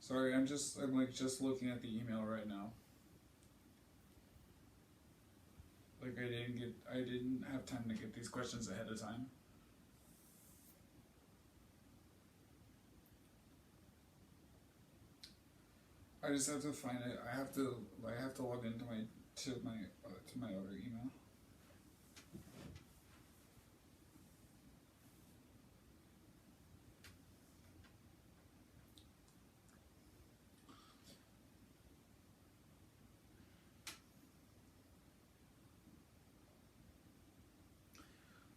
Sorry, I'm like just looking at the email right now. Like I didn't have time to get these questions ahead of time. I just have to find it. I have to log into my other email.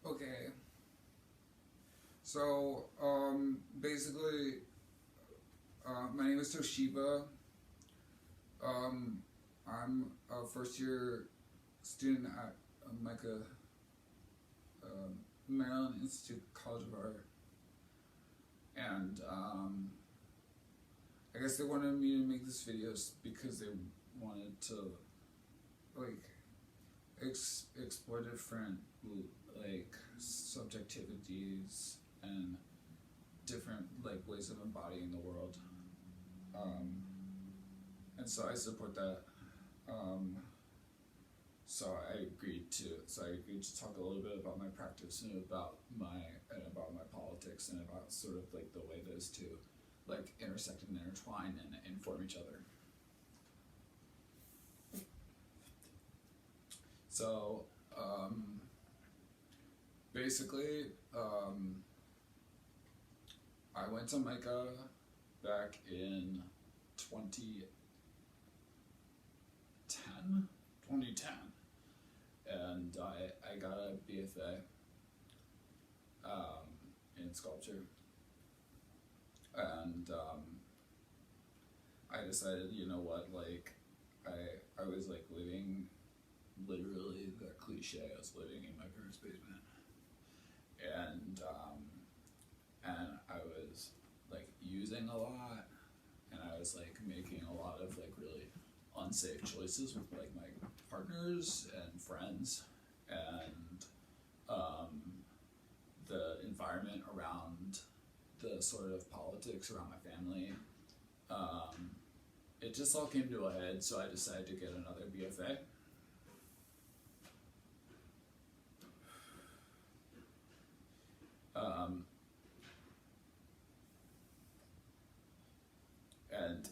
Okay. So, basically, my name is Toshiba. I'm a first year student at Mecca, Maryland Institute College of Art. And, I guess they wanted me to make this video because they wanted to, like, explore different, like, subjectivities and different, like, ways of embodying the world. And so I support that. So I agreed to talk a little bit about my practice and about my politics and about sort of like the way those two like intersect and intertwine and inform each other. So basically, I went to Micah back in 2010, and I got a BFA in sculpture, and I decided, you know what, like I was like living literally the cliche. I was living in my parents' basement, and I was like using a lot, and I was like making a lot of like really unsafe choices with like my partners and friends, and the environment around the sort of politics around my family. It just all came to a head, so I decided to get another BFA. And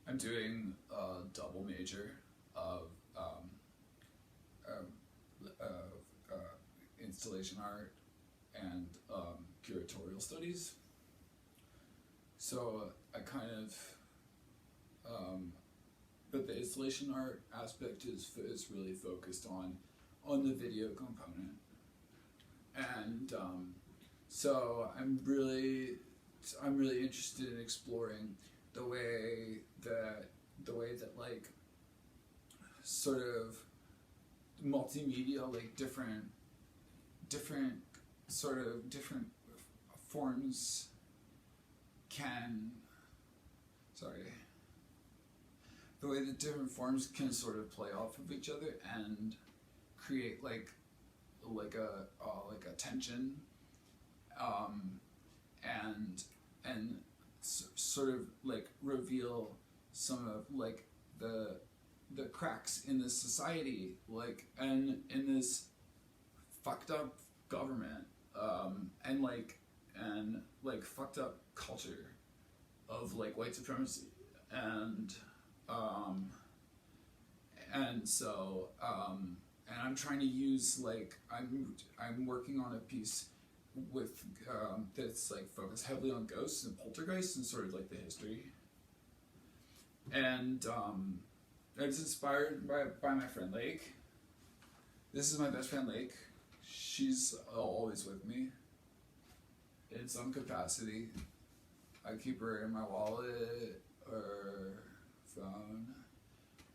I'm doing a double major of installation art and curatorial studies. So I kind of, but the installation art aspect is really focused on the video component, and so I'm really interested in exploring the way that like sort of multimedia, like different forms the way that different forms can sort of play off of each other and create like a tension, and sort of like reveal some of like the cracks in this society, like, and in this fucked up government, and fucked up culture of like white supremacy, and so and I'm trying to use like I'm working on a piece with that's like focused heavily on ghosts and poltergeists and sort of like the history, and it's inspired by my friend Lake. This is my best friend Lake. She's always with me in some capacity. I keep her in my wallet or phone,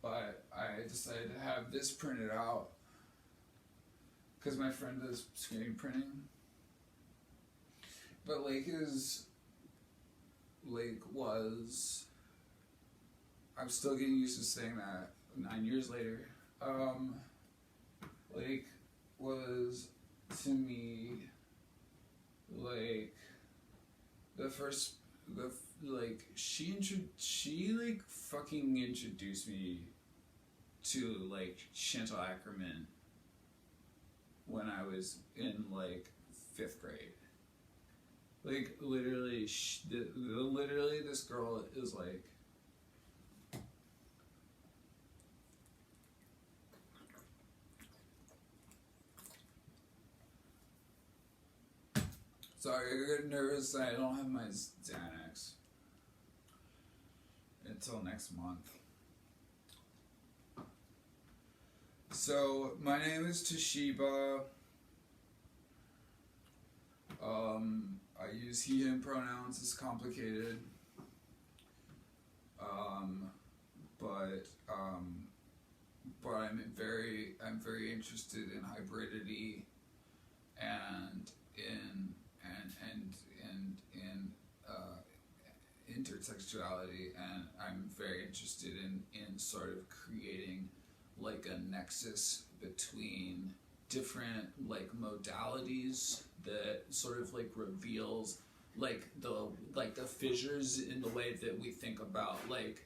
but I decided to have this printed out because my friend does screen printing. But Lake was, I'm still getting used to saying that 9 years later. Lake was to me like the first she like fucking introduced me to like Chantal Ackerman when I was in like 5th grade. Like literally, literally this girl is like. Sorry, I get nervous that I don't have my Xanax until next month. So, my name is Toshiba. I use he, him pronouns. It's complicated. But I'm very interested in hybridity and in intertextuality, and I'm very interested in sort of creating like a nexus between different like modalities that sort of like reveals like the fissures in the way that we think about like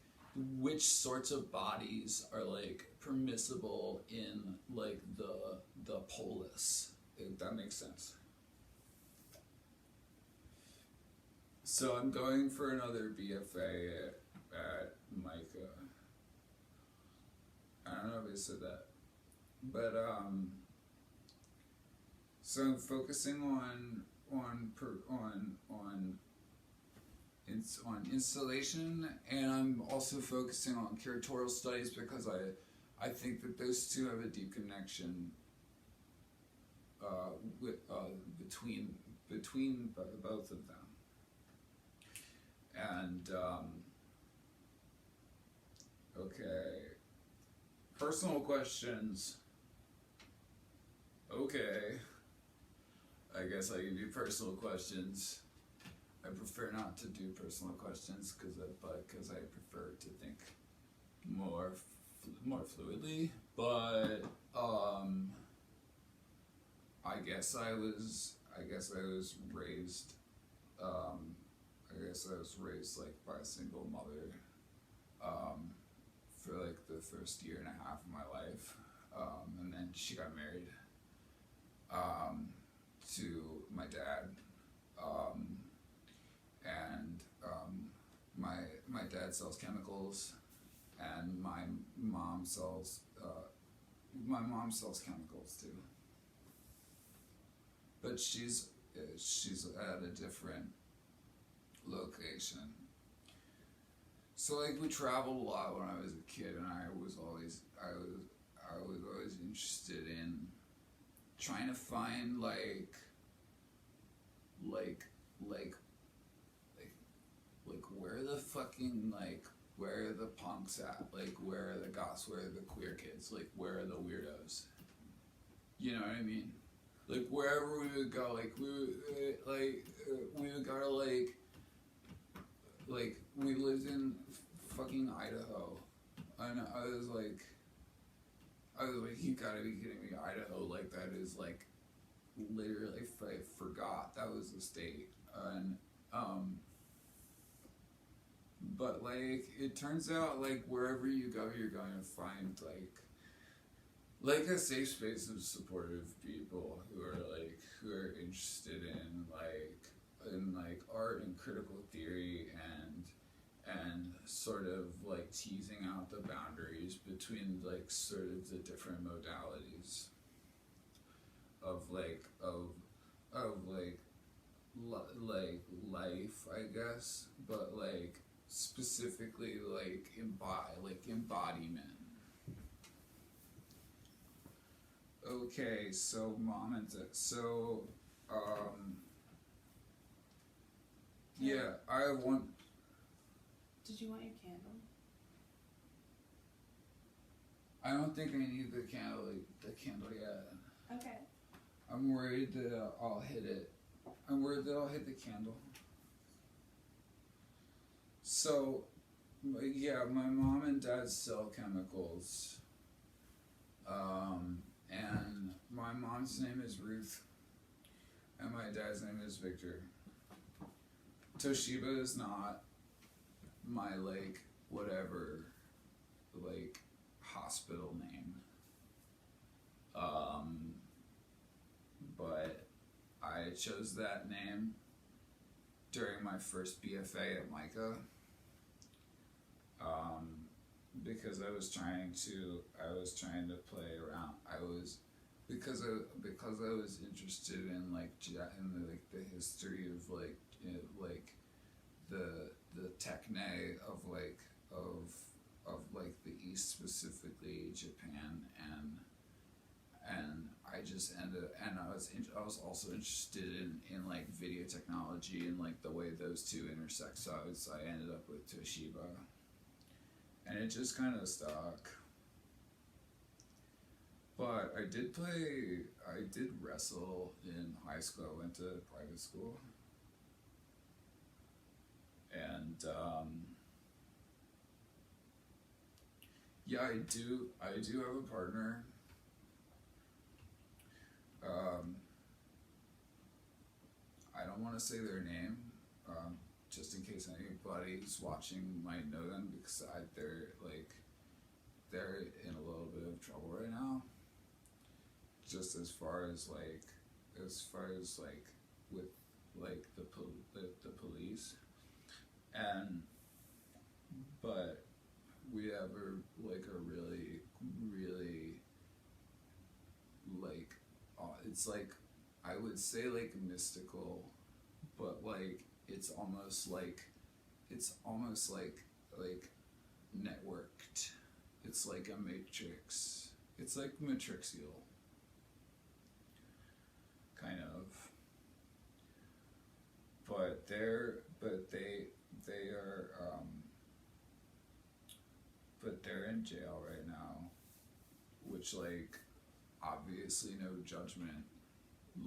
which sorts of bodies are like permissible in like the polis, if that makes sense. So I'm going for another BFA at Micah. I don't know if I said that, but so I'm focusing on installation, and I'm also focusing on curatorial studies because I think that those two have a deep connection between both of them. And okay, personal questions. Okay, I guess I can do personal questions. I prefer not to do personal questions because I prefer to think more fluidly. But I guess I was raised. I guess I was raised like by a single mother for like the first year and a half of my life, and then she got married to my dad, and my dad sells chemicals, and my mom sells chemicals too, but she's at a different location. So like we traveled a lot when I was a kid, and I was always interested in trying to find like where the fucking like where are the punks at, like where are the goths, where are the queer kids, like where are the weirdos, you know what I mean? Like wherever we would go, like we would go to like we lived in fucking Idaho, and I was like, you gotta be kidding me, Idaho, like that is like literally, I forgot that was a state, and but like it turns out like wherever you go, you're going to find like a safe space of supportive people who are interested in art and critical theory and sort of like teasing out the boundaries between like sort of the different modalities of life, I guess, but like specifically like embodiment. Okay, so mom and dad. So yeah, I have one. Did you want your candle? I don't think I need the candle yet. Okay. I'm worried that I'll hit it. I'm worried that I'll hit the candle. So, yeah, my mom and dad sell chemicals. And my mom's name is Ruth, and my dad's name is Victor. Toshiba is not my like whatever like hospital name. But I chose that name during my first BFA at Micah. Because I was trying to play around. Because I was interested in like the history of like like the techne of like the East, specifically Japan, and I just ended and I was also interested in like video technology and like the way those two intersect. So I ended up with Toshiba, and it just kind of stuck. But I did wrestle in high school. I went to private school, and yeah, I do have a partner. Um, I don't want to say their name, just in case anybody's watching might know them, because they're in a little bit of trouble right now. Just as far as like with like the police, and but we have a really like it's like I would say like mystical, but like it's almost like networked. It's like a matrix. It's like matrixial, kind of. But they are but they're in jail right now, which like obviously no judgment.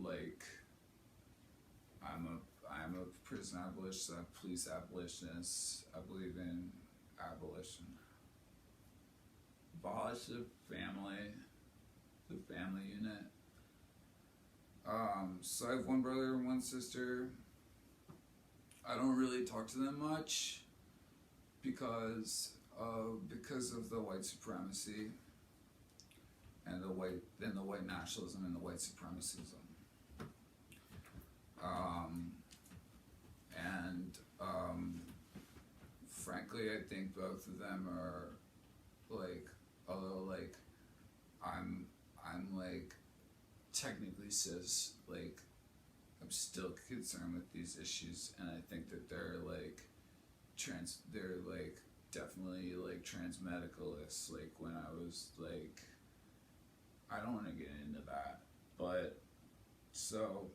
Like I'm a prison abolitionist, a police abolitionist. I believe in abolition. Abolish the family unit. So I have one brother and one sister. I don't really talk to them much because of the white supremacy and the white nationalism and the white supremacism. Frankly, I think both of them are like, although like I'm like technically cis, like I'm still concerned with these issues, and I think that they're like definitely like transmedicalists. Like when I was like, I don't want to get into that, but so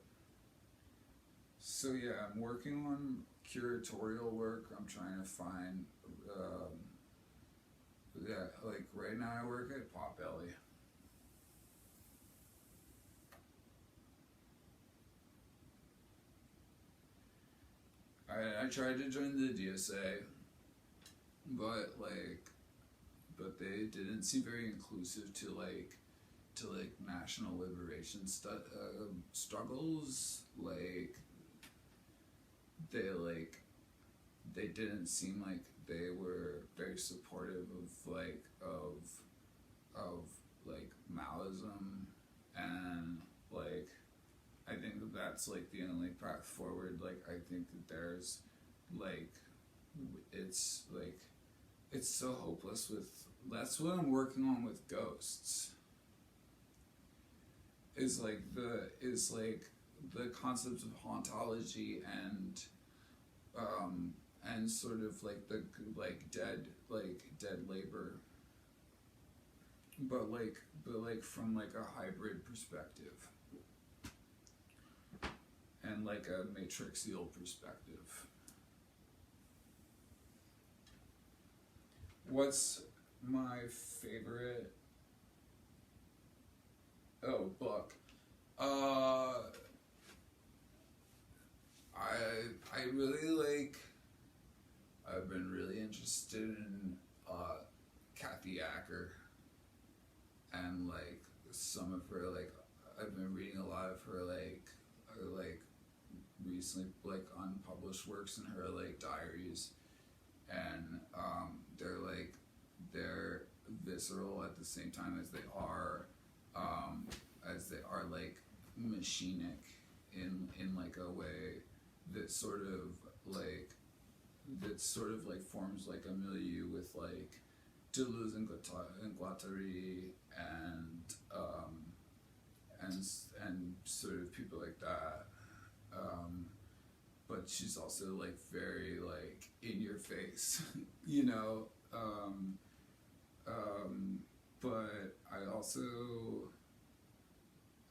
yeah, I'm working on curatorial work. I'm trying to find, like right now I work at Potbelly. I tried to join the DSA, but they didn't seem very inclusive to national liberation struggles. They didn't seem like they were very supportive of Maoism, and like I think that's like the only path forward. Like I think that there's like it's so hopeless with. That's what I'm working on with ghosts. Is the concept of hauntology and sort of like the dead labor, but from like a hybrid perspective and like a matrixial perspective. What's my favorite book? I really like. I've been really interested in Kathy Acker, and like some of her I've been reading a lot of her recently like unpublished works in her like diaries, and they're visceral at the same time as they are like machinic in like a way that sort of like forms like a milieu with like Deleuze and Guattari and sort of people like that. But she's also like very like in your face, you know. But I also,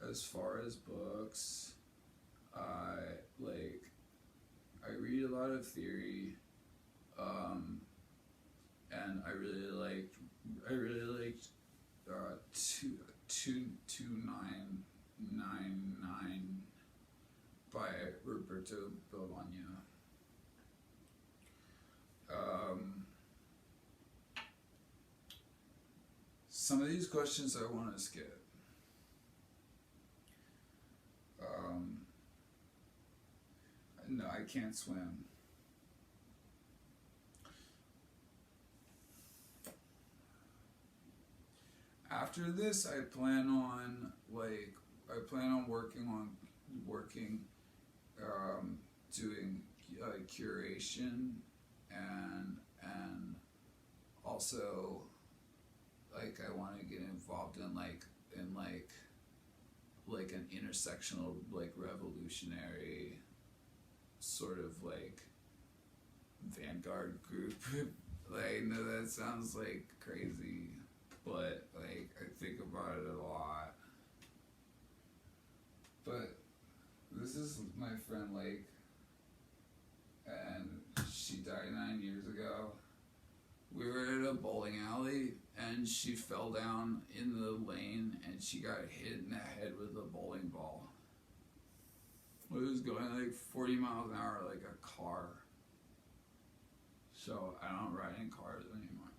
as far as books, I read a lot of theory, and I really liked two nine nine nine by Roberto Bologna. Some of these questions I want to skip. No, I can't swim. After this, I plan on working, doing curation, and also like I want to get involved in an intersectional like revolutionary sort of like vanguard group. Like, no, that sounds like crazy, but like I think about it a lot. But this is my friend Lake, and she died 9 years ago. We were at a bowling alley, and she fell down in the lane, and she got hit in the head with a bowling ball. It was going like 40 miles an hour like a car. So I don't ride in cars anymore.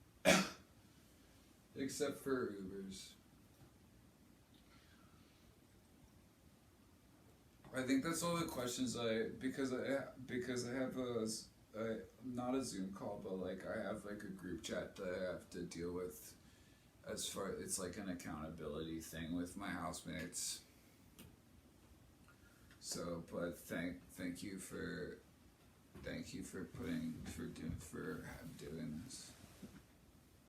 Except for Ubers. I think that's all the questions because I have not a Zoom call, but like I have like a group chat that I have to deal with. As far it's like an accountability thing with my housemates. So, but thank you for doing this.